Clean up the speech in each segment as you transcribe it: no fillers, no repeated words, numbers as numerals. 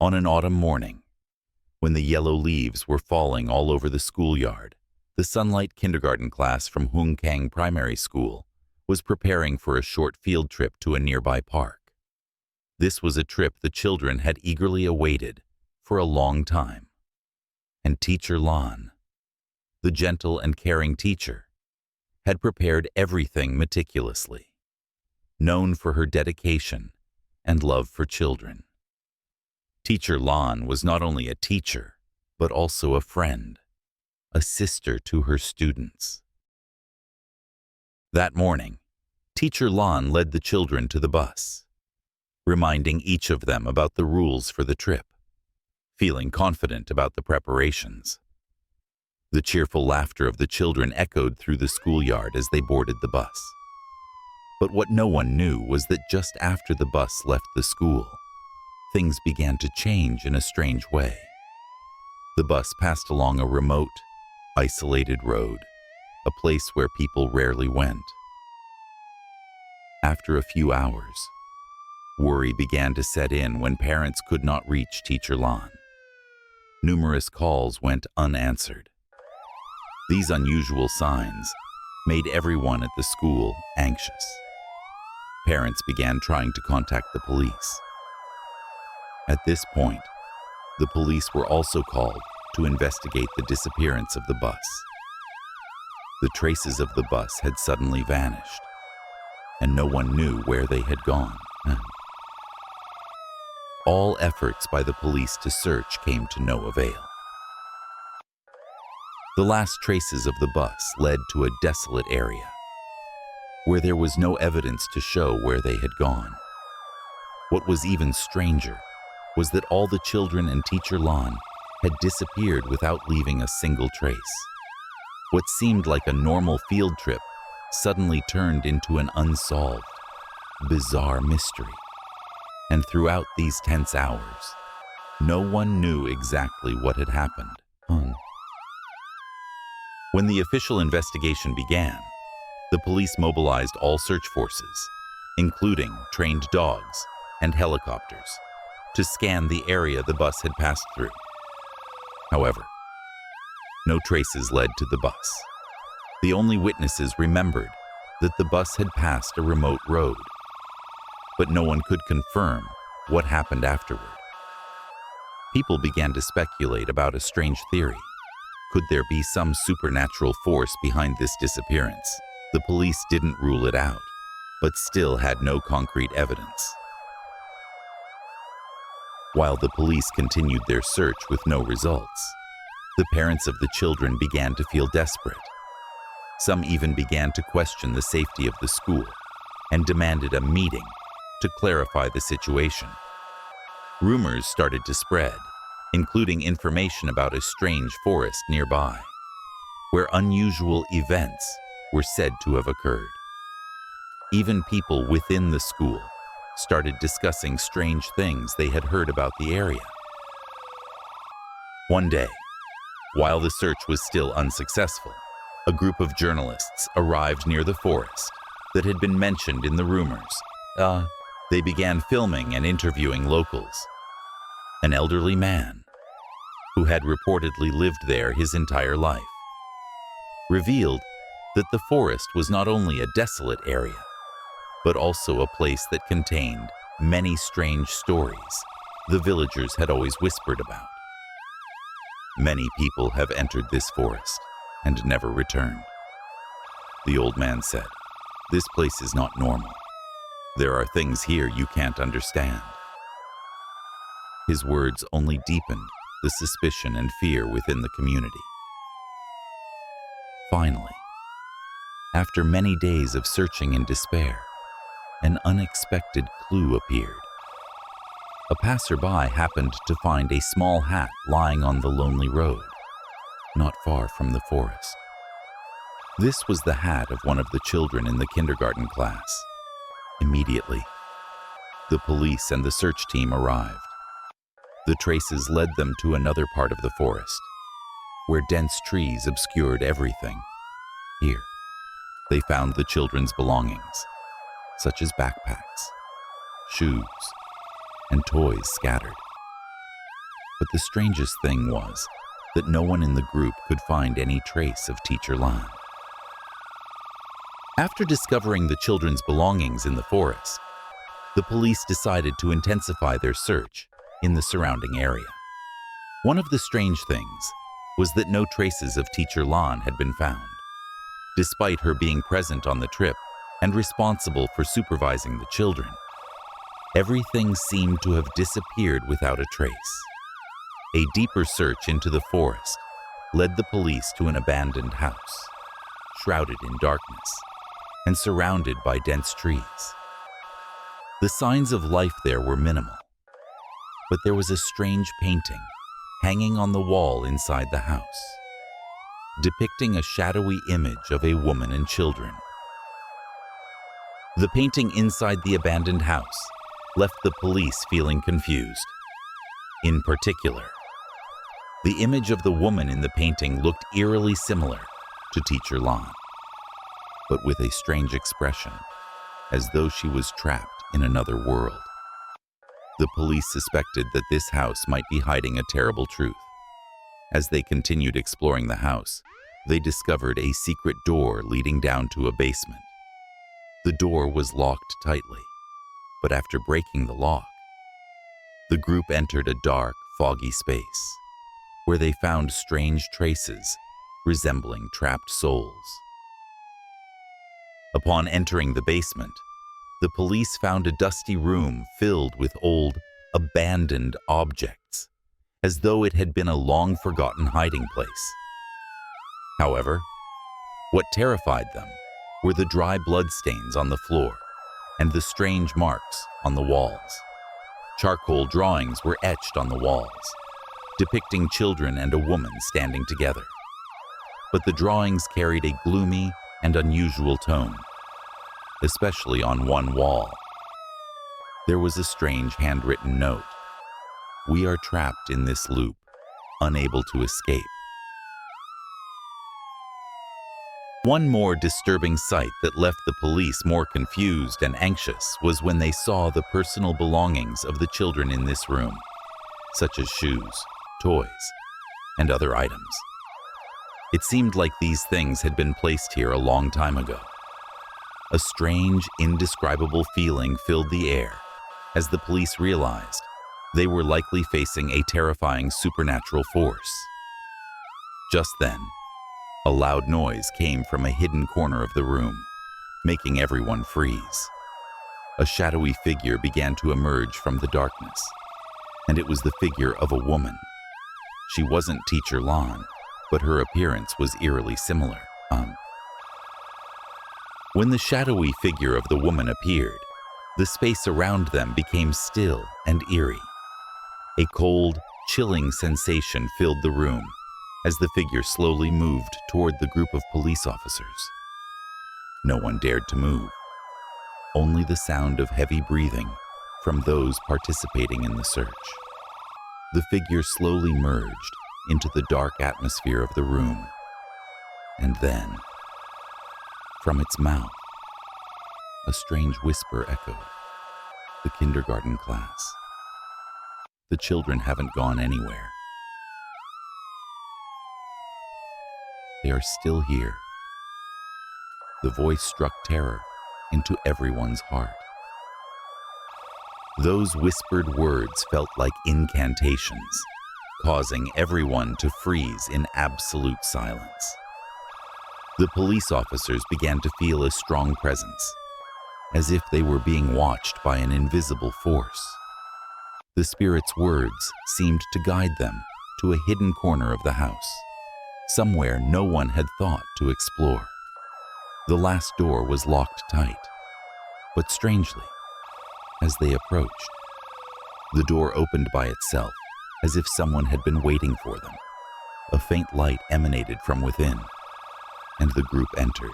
On an autumn morning, when the yellow leaves were falling all over the schoolyard, the Sunlight kindergarten class from Hung Kang Primary School was preparing for a short field trip to a nearby park. This was a trip the children had eagerly awaited for a long time. And Teacher Lan, the gentle and caring teacher, had prepared everything meticulously, known for her dedication and love for children. Teacher Lan was not only a teacher, but also a friend, a sister to her students. That morning, Teacher Lan led the children to the bus, reminding each of them about the rules for the trip, feeling confident about the preparations. The cheerful laughter of the children echoed through the schoolyard as they boarded the bus. But what no one knew was that just after the bus left the school, things began to change in a strange way. The bus passed along a remote, isolated road, a place where people rarely went. After a few hours, worry began to set in when parents could not reach Teacher Lan. Numerous calls went unanswered. These unusual signs made everyone at the school anxious. Parents began trying to contact the police. At this point, the police were also called to investigate the disappearance of the bus. The traces of the bus had suddenly vanished, and no one knew where they had gone. All efforts by the police to search came to no avail. The last traces of the bus led to a desolate area, where there was no evidence to show where they had gone. What was even stranger was that all the children and Teacher Lan had disappeared without leaving a single trace. What seemed like a normal field trip suddenly turned into an unsolved, bizarre mystery. And throughout these tense hours, no one knew exactly what had happened. When the official investigation began, the police mobilized all search forces, including trained dogs and helicopters, to scan the area the bus had passed through. However, no traces led to the bus. The only witnesses remembered that the bus had passed a remote road, but no one could confirm what happened afterward. People began to speculate about a strange theory. Could there be some supernatural force behind this disappearance? The police didn't rule it out, but still had no concrete evidence. While the police continued their search with no results, the parents of the children began to feel desperate. Some even began to question the safety of the school and demanded a meeting to clarify the situation. Rumors started to spread, including information about a strange forest nearby, where unusual events were said to have occurred. Even people within the school started discussing strange things they had heard about the area. One day, while the search was still unsuccessful, a group of journalists arrived near the forest that had been mentioned in the rumors. They began filming and interviewing locals. An elderly man, who had reportedly lived there his entire life, revealed that the forest was not only a desolate area, but also a place that contained many strange stories the villagers had always whispered about. Many people have entered this forest and never returned. The old man said, "This place is not normal. There are things here you can't understand." His words only deepened the suspicion and fear within the community. Finally, after many days of searching in despair, an unexpected clue appeared. A passerby happened to find a small hat lying on the lonely road, not far from the forest. This was the hat of one of the children in the kindergarten class. Immediately, the police and the search team arrived. The traces led them to another part of the forest, where dense trees obscured everything. Here, they found the children's belongings, such as backpacks, shoes, and toys scattered. But the strangest thing was that no one in the group could find any trace of Teacher Lan. After discovering the children's belongings in the forest, the police decided to intensify their search in the surrounding area. One of the strange things was that no traces of Teacher Lan had been found, despite her being present on the trip and responsible for supervising the children. Everything seemed to have disappeared without a trace. A deeper search into the forest led the police to an abandoned house, shrouded in darkness and surrounded by dense trees. The signs of life there were minimal, but there was a strange painting hanging on the wall inside the house, depicting a shadowy image of a woman and children. The painting inside the abandoned house left the police feeling confused. In particular, the image of the woman in the painting looked eerily similar to Teacher Lan, but with a strange expression, as though she was trapped in another world. The police suspected that this house might be hiding a terrible truth. As they continued exploring the house, they discovered a secret door leading down to a basement. The door was locked tightly, but after breaking the lock, the group entered a dark, foggy space where they found strange traces resembling trapped souls. Upon entering the basement, the police found a dusty room filled with old, abandoned objects, as though it had been a long-forgotten hiding place. However, what terrified them were the dry bloodstains on the floor and the strange marks on the walls. Charcoal drawings were etched on the walls, depicting children and a woman standing together. But the drawings carried a gloomy and unusual tone, especially on one wall. There was a strange handwritten note. "We are trapped in this loop, unable to escape." One more disturbing sight that left the police more confused and anxious was when they saw the personal belongings of the children in this room, such as shoes, toys, and other items. It seemed like these things had been placed here a long time ago. A strange, indescribable feeling filled the air as the police realized they were likely facing a terrifying supernatural force. Just then, a loud noise came from a hidden corner of the room, making everyone freeze. A shadowy figure began to emerge from the darkness, and it was the figure of a woman. She wasn't Teacher Lan, but her appearance was eerily similar. When the shadowy figure of the woman appeared, the space around them became still and eerie. A cold, chilling sensation filled the room as the figure slowly moved toward the group of police officers. No one dared to move, only the sound of heavy breathing from those participating in the search. The figure slowly merged into the dark atmosphere of the room, and then, from its mouth, a strange whisper echoed. The kindergarten class. The children haven't gone anywhere. They are still here. The voice struck terror into everyone's heart. Those whispered words felt like incantations, causing everyone to freeze in absolute silence. The police officers began to feel a strong presence, as if they were being watched by an invisible force. The spirit's words seemed to guide them to a hidden corner of the house, somewhere no one had thought to explore. The last door was locked tight, but strangely, as they approached, the door opened by itself, as if someone had been waiting for them. A faint light emanated from within, and the group entered.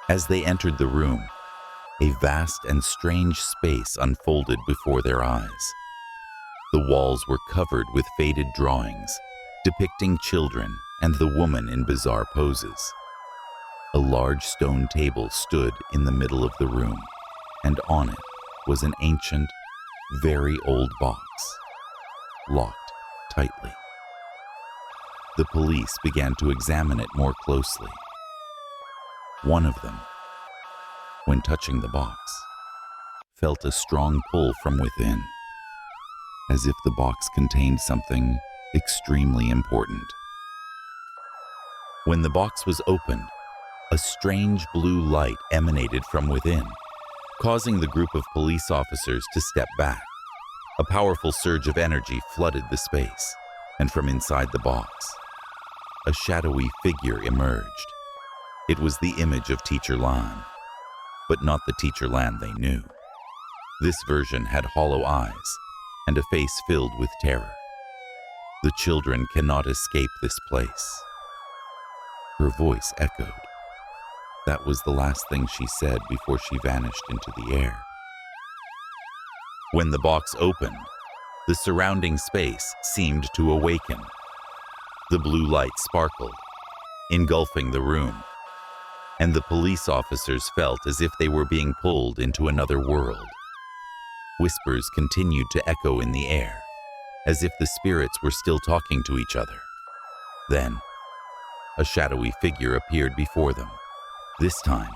As they entered the room, a vast and strange space unfolded before their eyes. The walls were covered with faded drawings depicting children and the woman in bizarre poses. A large stone table stood in the middle of the room, and on it was an ancient, very old box locked tightly. The police began to examine it more closely. One of them, when touching the box, felt a strong pull from within, as if the box contained something extremely important. When the box was opened, a strange blue light emanated from within, causing the group of police officers to step back. A powerful surge of energy flooded the space, and from inside the box, a shadowy figure emerged. It was the image of Teacher Lan, but not the Teacher Lan they knew. This version had hollow eyes and a face filled with terror. The children cannot escape this place. Her voice echoed. That was the last thing she said before she vanished into the air. When the box opened, the surrounding space seemed to awaken. The blue light sparkled, engulfing the room, and the police officers felt as if they were being pulled into another world. Whispers continued to echo in the air, as if the spirits were still talking to each other. Then, a shadowy figure appeared before them. This time,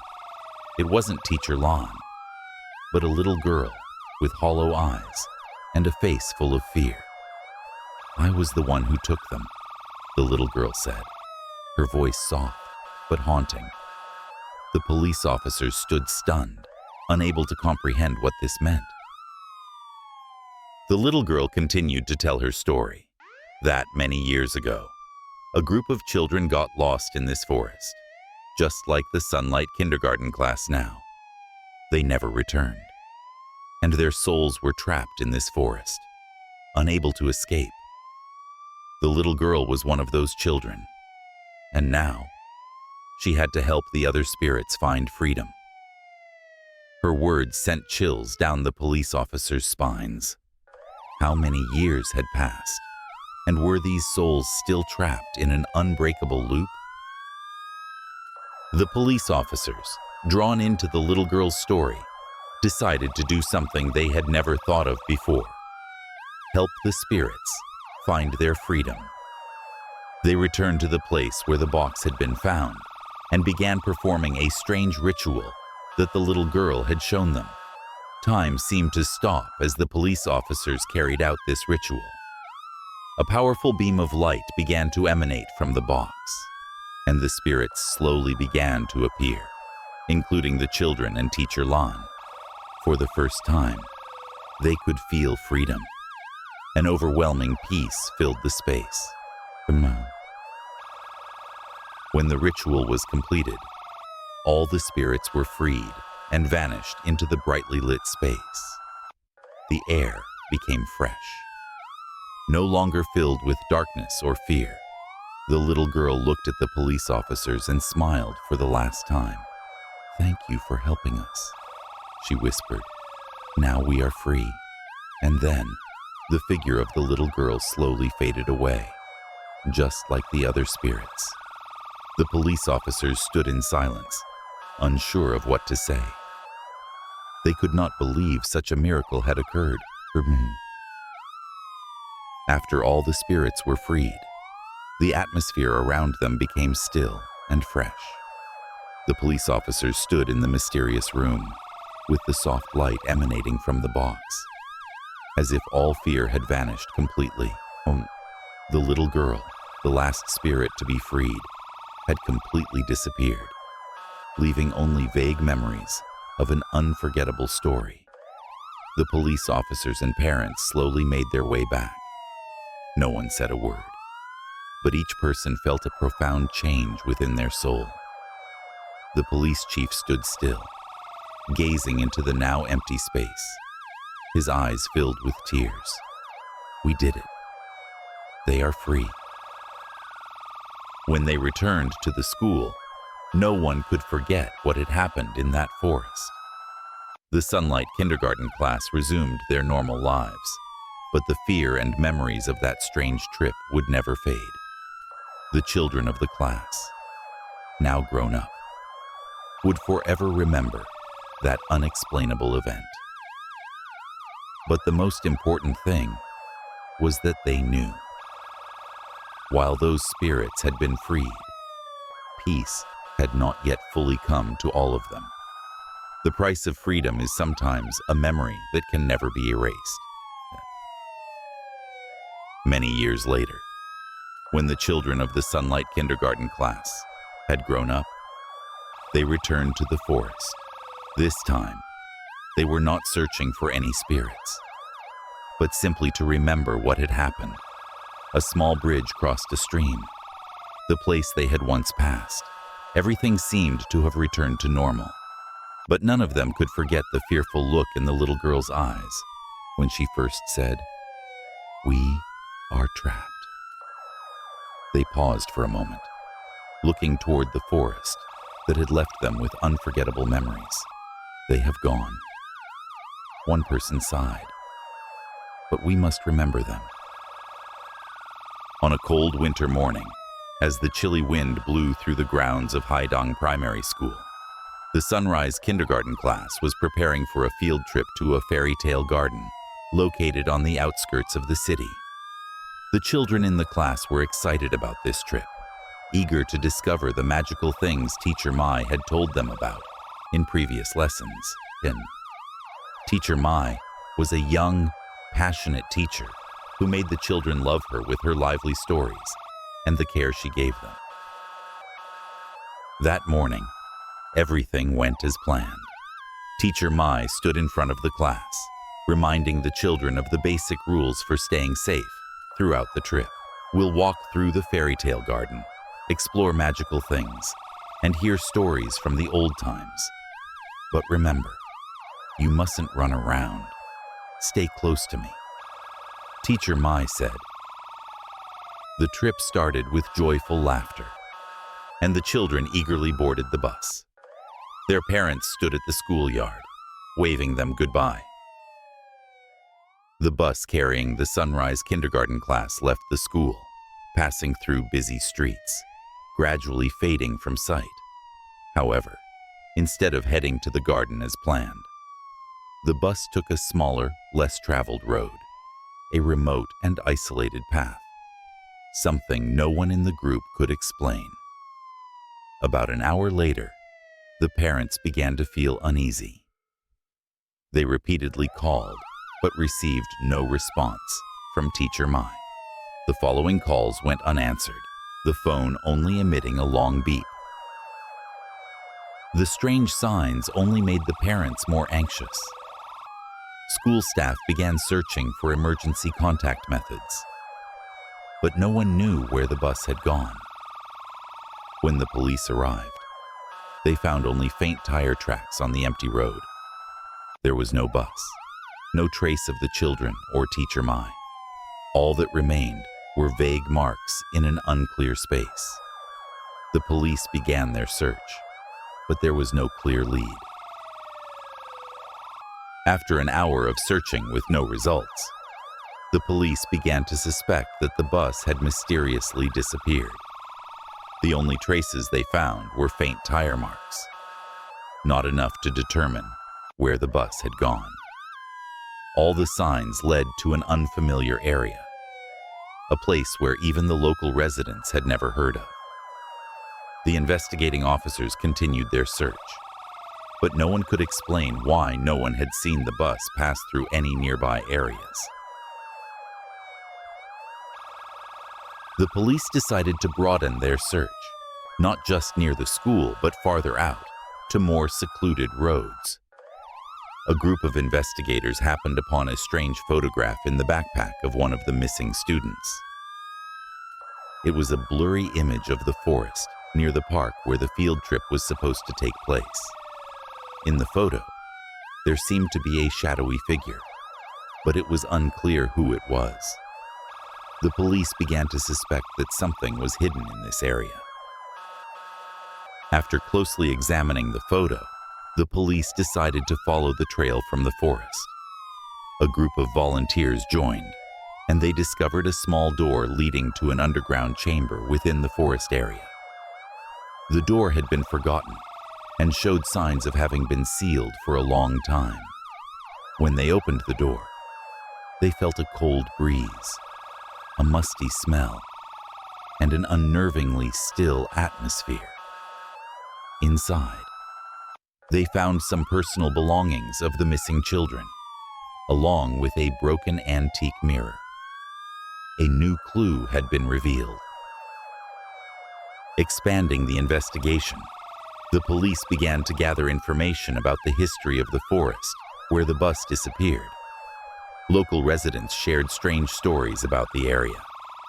it wasn't Teacher Lan, but a little girl with hollow eyes and a face full of fear. I was the one who took them, the little girl said, her voice soft but haunting. The police officers stood stunned, unable to comprehend what this meant. The little girl continued to tell her story. That many years ago, a group of children got lost in this forest, just like the Sunlight kindergarten class now. They never returned, and their souls were trapped in this forest, unable to escape. The little girl was one of those children, and now she had to help the other spirits find freedom. Her words sent chills down the police officers' spines. How many years had passed, and were these souls still trapped in an unbreakable loop? The police officers, drawn into the little girl's story, decided to do something they had never thought of before: help the spirits find their freedom. They returned to the place where the box had been found and began performing a strange ritual that the little girl had shown them. Time seemed to stop as the police officers carried out this ritual. A powerful beam of light began to emanate from the box, and the spirits slowly began to appear, including the children and Teacher Lan. For the first time, they could feel freedom. An overwhelming peace filled the space. When the ritual was completed, all the spirits were freed and vanished into the brightly lit space. The air became fresh, no longer filled with darkness or fear. The little girl looked at the police officers and smiled for the last time. "Thank you for helping us," she whispered. "Now we are free." And then, the figure of the little girl slowly faded away, just like the other spirits. The police officers stood in silence, unsure of what to say. They could not believe such a miracle had occurred. After all the spirits were freed, the atmosphere around them became still and fresh. The police officers stood in the mysterious room, with the soft light emanating from the box, as if all fear had vanished completely. The little girl, the last spirit to be freed, had completely disappeared, leaving only vague memories of an unforgettable story. The police officers and parents slowly made their way back. No one said a word, but each person felt a profound change within their soul. The police chief stood still, gazing into the now empty space, his eyes filled with tears. "We did it. They are free." When they returned to the school, no one could forget what had happened in that forest. The Sunlight kindergarten class resumed their normal lives, but the fear and memories of that strange trip would never fade. The children of the class, now grown up, would forever remember that unexplainable event. But the most important thing was that they knew. While those spirits had been freed, peace had not yet fully come to all of them. The price of freedom is sometimes a memory that can never be erased. Many years later, when the children of the Sunlight Kindergarten class had grown up, they returned to the forest. This time, they were not searching for any spirits, but simply to remember what had happened. A small bridge crossed a stream, the place they had once passed. Everything seemed to have returned to normal, but none of them could forget the fearful look in the little girl's eyes when she first said, "We are trapped." They paused for a moment, looking toward the forest that had left them with unforgettable memories. "They have gone." One person sighed, "But we must remember them." On a cold winter morning, as the chilly wind blew through the grounds of Haidong Primary School, the Sunrise Kindergarten class was preparing for a field trip to a fairy tale garden located on the outskirts of the city. The children in the class were excited about this trip, eager to discover the magical things Teacher Mai had told them about in previous lessons. Teacher Mai was a young, passionate teacher who made the children love her with her lively stories and the care she gave them. That morning, everything went as planned. Teacher Mai stood in front of the class, reminding the children of the basic rules for staying safe throughout the trip. "We'll walk through the fairy tale garden, explore magical things, and hear stories from the old times. But remember, you mustn't run around. Stay close to me," Teacher Mai said. The trip started with joyful laughter, and the children eagerly boarded the bus. Their parents stood at the schoolyard, waving them goodbye. The bus carrying the Sunrise Kindergarten class left the school, passing through busy streets, gradually fading from sight. However, instead of heading to the garden as planned, the bus took a smaller, less traveled road, a remote and isolated path, something no one in the group could explain. About an hour later, the parents began to feel uneasy. They repeatedly called, but received no response from Teacher Mai. The following calls went unanswered, the phone only emitting a long beep. The strange signs only made the parents more anxious. School staff began searching for emergency contact methods, but no one knew where the bus had gone. When the police arrived, they found only faint tire tracks on the empty road. There was no bus, no trace of the children or Teacher Mai. All that remained were vague marks in an unclear space. The police began their search, but there was no clear lead. After an hour of searching with no results, the police began to suspect that the bus had mysteriously disappeared. The only traces they found were faint tire marks, not enough to determine where the bus had gone. All the signs led to an unfamiliar area, a place where even the local residents had never heard of. The investigating officers continued their search, but no one could explain why no one had seen the bus pass through any nearby areas. The police decided to broaden their search, not just near the school, but farther out, to more secluded roads. A group of investigators happened upon a strange photograph in the backpack of one of the missing students. It was a blurry image of the forest near the park where the field trip was supposed to take place. In the photo, there seemed to be a shadowy figure, but it was unclear who it was. The police began to suspect that something was hidden in this area. After closely examining the photo, the police decided to follow the trail from the forest. A group of volunteers joined, and they discovered a small door leading to an underground chamber within the forest area. The door had been forgotten and showed signs of having been sealed for a long time. When they opened the door, they felt a cold breeze a musty smell, and an unnervingly still atmosphere. Inside, they found some personal belongings of the missing children, along with a broken antique mirror. A new clue had been revealed. Expanding the investigation, the police began to gather information about the history of the forest where the bus disappeared. Local residents shared strange stories about the area,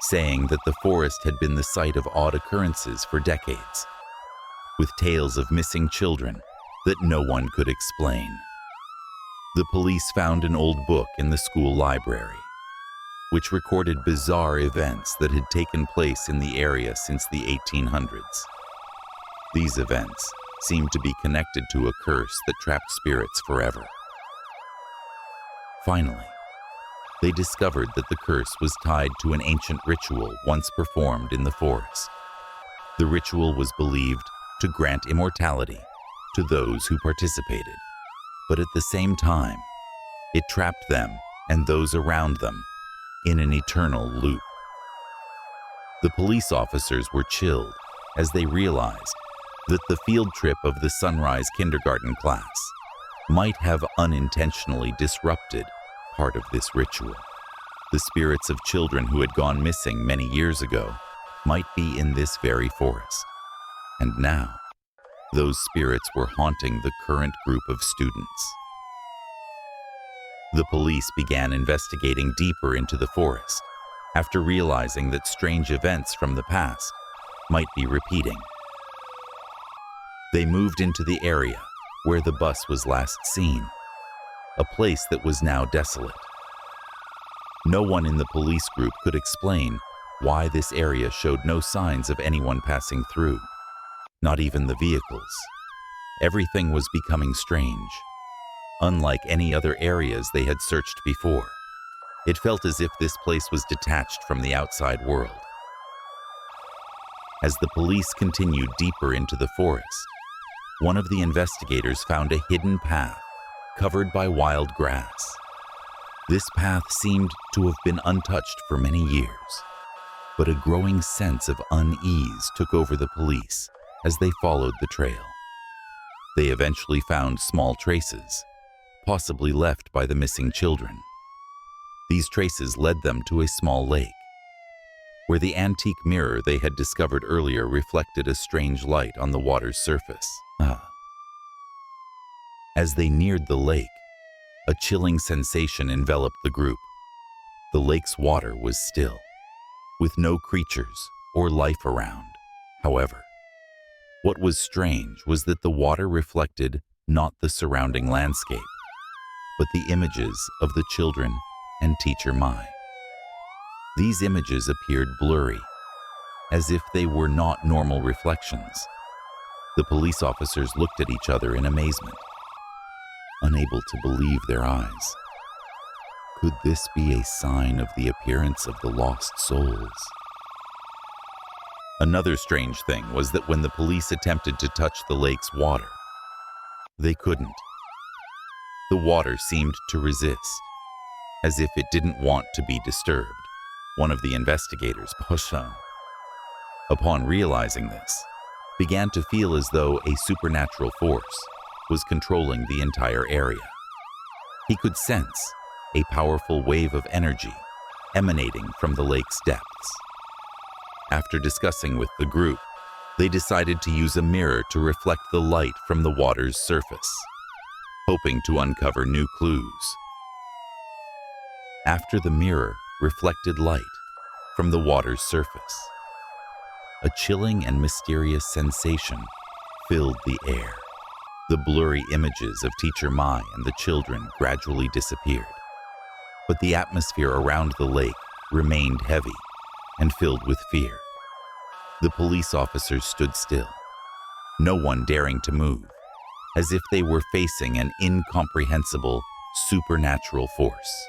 saying that the forest had been the site of odd occurrences for decades, with tales of missing children that no one could explain. The police found an old book in the school library, which recorded bizarre events that had taken place in the area since the 1800s. These events seemed to be connected to a curse that trapped spirits forever. Finally, they discovered that the curse was tied to an ancient ritual once performed in the forest. The ritual was believed to grant immortality to those who participated, but at the same time, it trapped them and those around them in an eternal loop. The police officers were chilled as they realized that the field trip of the Sunrise kindergarten class might have unintentionally disrupted part of this ritual. The spirits of children who had gone missing many years ago might be in this very forest, and now those spirits were haunting the current group of students. The police began investigating deeper into the forest after realizing that strange events from the past might be repeating. They moved into the area where the bus was last seen, a place that was now desolate. No one in the police group could explain why this area showed no signs of anyone passing through, not even the vehicles. Everything was becoming strange. Unlike any other areas they had searched before, it felt as if this place was detached from the outside world. As the police continued deeper into the forest, one of the investigators found a hidden path covered by wild grass. This path seemed to have been untouched for many years, but a growing sense of unease took over the police as they followed the trail. They eventually found small traces, possibly left by the missing children. These traces led them to a small lake, where the antique mirror they had discovered earlier reflected a strange light on the water's surface. As they neared the lake, a chilling sensation enveloped the group. The lake's water was still, with no creatures or life around. However, what was strange was that the water reflected not the surrounding landscape, but the images of the children and Teacher Mai. These images appeared blurry, as if they were not normal reflections. The police officers looked at each other in amazement, unable to believe their eyes. Could this be a sign of the appearance of the lost souls? Another strange thing was that when the police attempted to touch the lake's water, they couldn't. The water seemed to resist, as if it didn't want to be disturbed. One of the investigators, Posho, upon realizing this, began to feel as though a supernatural force was controlling the entire area. He could sense a powerful wave of energy emanating from the lake's depths. After discussing with the group, they decided to use a mirror to reflect the light from the water's surface, hoping to uncover new clues. After the mirror reflected light from the water's surface, a chilling and mysterious sensation filled the air. The blurry images of Teacher Mai and the children gradually disappeared, but the atmosphere around the lake remained heavy and filled with fear. The police officers stood still, no one daring to move, as if they were facing an incomprehensible supernatural force.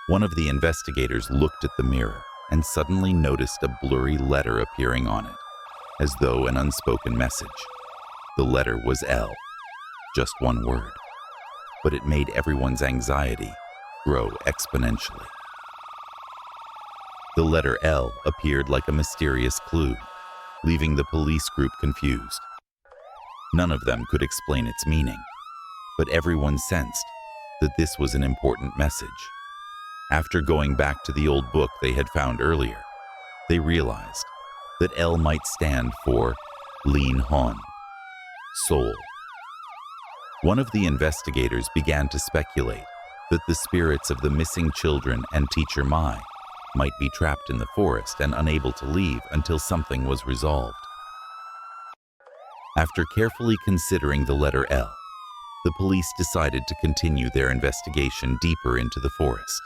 One of the investigators looked at the mirror and suddenly noticed a blurry letter appearing on it, as though an unspoken message. The letter was L, just one word, but it made everyone's anxiety grow exponentially. The letter L appeared like a mysterious clue, leaving the police group confused. None of them could explain its meaning, but everyone sensed that this was an important message. After going back to the old book they had found earlier, they realized that L might stand for Lean Hon, soul. One of the investigators began to speculate that the spirits of the missing children and teacher Mai might be trapped in the forest and unable to leave until something was resolved. After carefully considering the letter L, the police decided to continue their investigation deeper into the forest.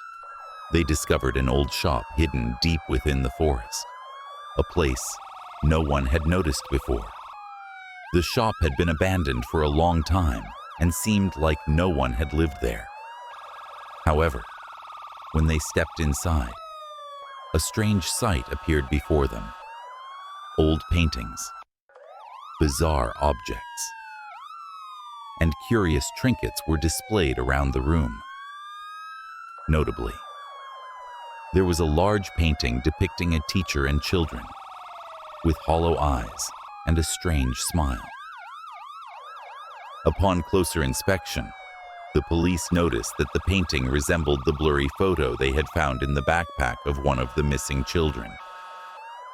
They discovered an old shop hidden deep within the forest, a place no one had noticed before. The shop had been abandoned for a long time and seemed like no one had lived there. However, when they stepped inside, a strange sight appeared before them. Old paintings, bizarre objects, and curious trinkets were displayed around the room. Notably, there was a large painting depicting a teacher and children, with hollow eyes and a strange smile. Upon closer inspection, the police noticed that the painting resembled the blurry photo they had found in the backpack of one of the missing children.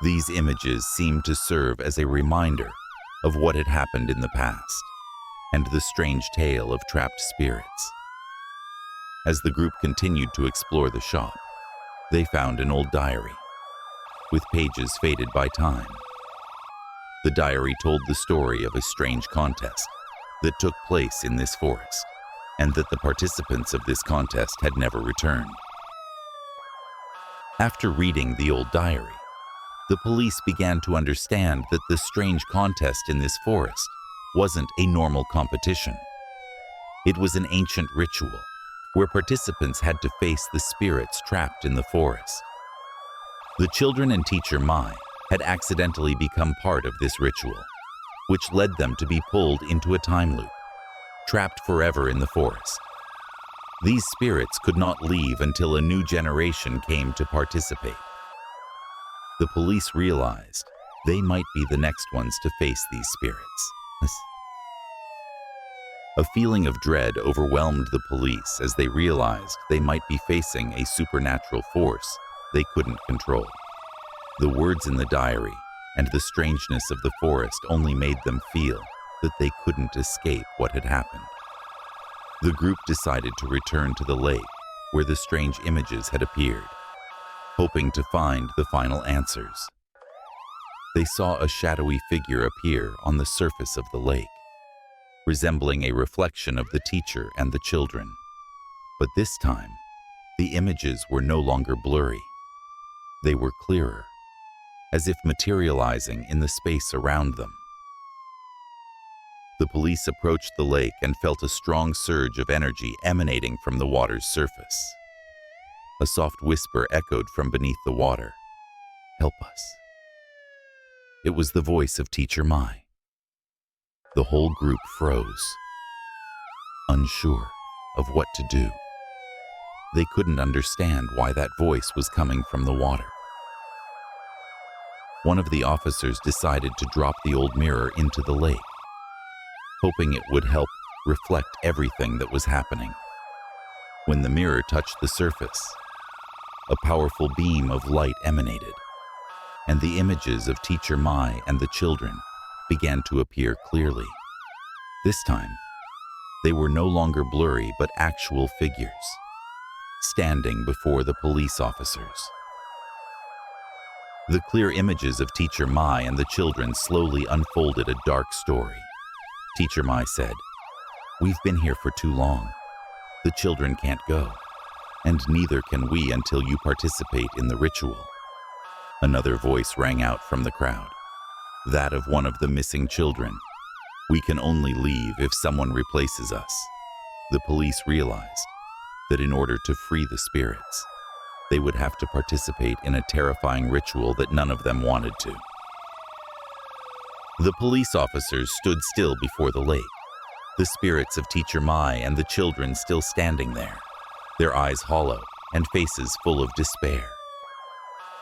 These images seemed to serve as a reminder of what had happened in the past and the strange tale of trapped spirits. As the group continued to explore the shop, they found an old diary with pages faded by time. The diary told the story of a strange contest that took place in this forest, and that the participants of this contest had never returned. After reading the old diary, the police began to understand that the strange contest in this forest wasn't a normal competition. It was an ancient ritual where participants had to face the spirits trapped in the forest. The children and teacher Mai had accidentally become part of this ritual, which led them to be pulled into a time loop, trapped forever in the forest. These spirits could not leave until a new generation came to participate. The police realized they might be the next ones to face these spirits. A feeling of dread overwhelmed the police as they realized they might be facing a supernatural force they couldn't control. The words in the diary and the strangeness of the forest only made them feel that they couldn't escape what had happened. The group decided to return to the lake where the strange images had appeared, hoping to find the final answers. They saw a shadowy figure appear on the surface of the lake, resembling a reflection of the teacher and the children. But this time, the images were no longer blurry. They were clearer, as if materializing in the space around them. The police approached the lake and felt a strong surge of energy emanating from the water's surface. A soft whisper echoed from beneath the water. "Help us." It was the voice of Teacher Mai. The whole group froze, unsure of what to do. They couldn't understand why that voice was coming from the water. One of the officers decided to drop the old mirror into the lake, hoping it would help reflect everything that was happening. When the mirror touched the surface, a powerful beam of light emanated, and the images of Teacher Mai and the children began to appear clearly. This time, they were no longer blurry but actual figures, standing before the police officers. The clear images of Teacher Mai and the children slowly unfolded a dark story. Teacher Mai said, "We've been here for too long. The children can't go, and neither can we until you participate in the ritual." Another voice rang out from the crowd, that of one of the missing children. "We can only leave if someone replaces us." The police realized that in order to free the spirits, they would have to participate in a terrifying ritual that none of them wanted to. The police officers stood still before the lake, the spirits of Teacher Mai and the children still standing there, their eyes hollow and faces full of despair.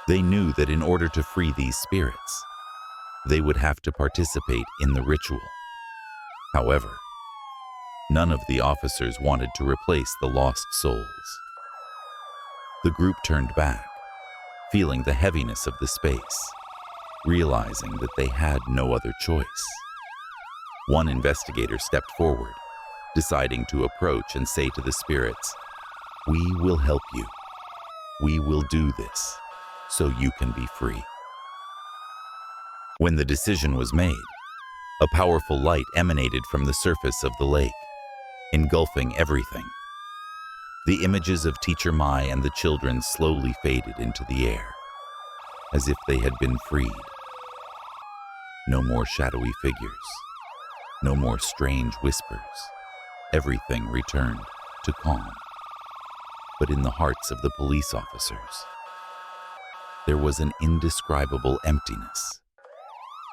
They knew that in order to free these spirits, they would have to participate in the ritual. However, none of the officers wanted to replace the lost souls. The group turned back, feeling the heaviness of the space, realizing that they had no other choice. One investigator stepped forward, deciding to approach and say to the spirits, "We will help you. We will do this so you can be free." When the decision was made, a powerful light emanated from the surface of the lake, engulfing everything. The images of Teacher Mai and the children slowly faded into the air, as if they had been freed. No more shadowy figures, no more strange whispers. Everything returned to calm. But in the hearts of the police officers, there was an indescribable emptiness.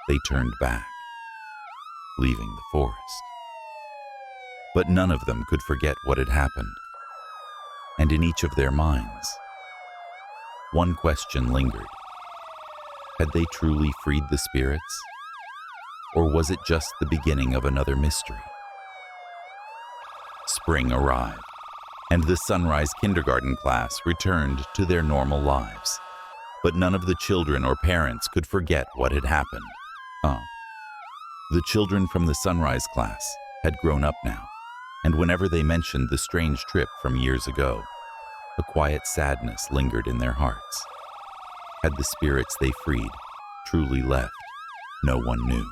They turned back, leaving the forest. But none of them could forget what had happened. And in each of their minds, one question lingered. Had they truly freed the spirits? Or was it just the beginning of another mystery? Spring arrived, and the Sunrise kindergarten class returned to their normal lives. But none of the children or parents could forget what had happened. The children from the Sunrise class had grown up now, and whenever they mentioned the strange trip from years ago, a quiet sadness lingered in their hearts. Had the spirits they freed truly left? No one knew.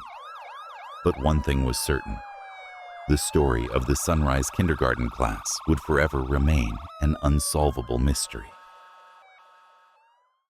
But one thing was certain. The story of the Sunrise kindergarten class would forever remain an unsolvable mystery.